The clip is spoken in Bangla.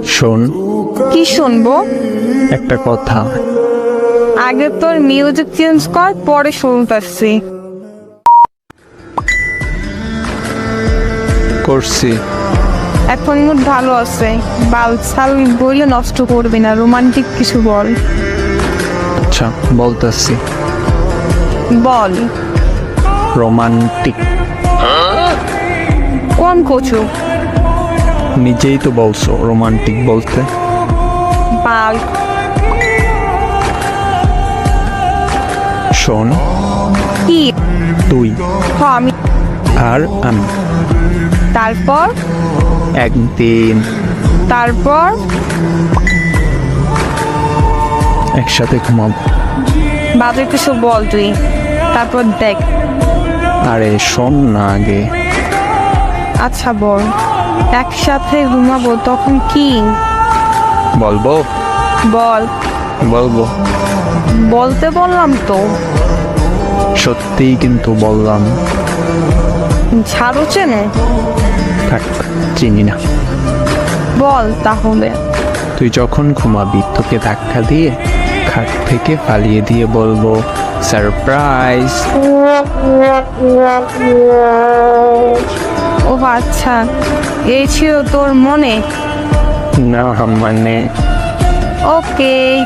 শোন, কি শুনবো? একটা কথা। আগে তোর মিউজিক চেঞ্জ কর, পরে শুনতেছি। করছি। এখন মুড ভালো আছে, বালছাল বইলে নষ্ট করবি না, রোমান্টিক কিছু বল। আচ্ছা, বলতেছি। বল। রোমান্টিক। কোন কচু? নিজেই তো বলছো রোমান্টিক বলতে। বাল। শোন, কি? তুই আমি। আর আমি তারপর? একদিন তারপর? একসাথে ঘুমাবো। বাজে কিছু বল তুই, তারপর দেখ। আরে শোন না আগে। আচ্ছা বল। একসাথে ঘুমাবো তখন কি? বলবো? বল। বলবো। বলতে বললাম তো। সত্যিই কিন্তু বললাম। ঝাড়ু চেনে? থাক, চিনি না। বল তাহলে। তুই যখন ঘুমাবি তোকে ধাক্কা দিয়ে খাট থেকে পালিয়ে দিয়ে বলবো সারপ্রাইজ। ও আচ্ছা, এই ছিল তোর মনে? না মানে ওকে।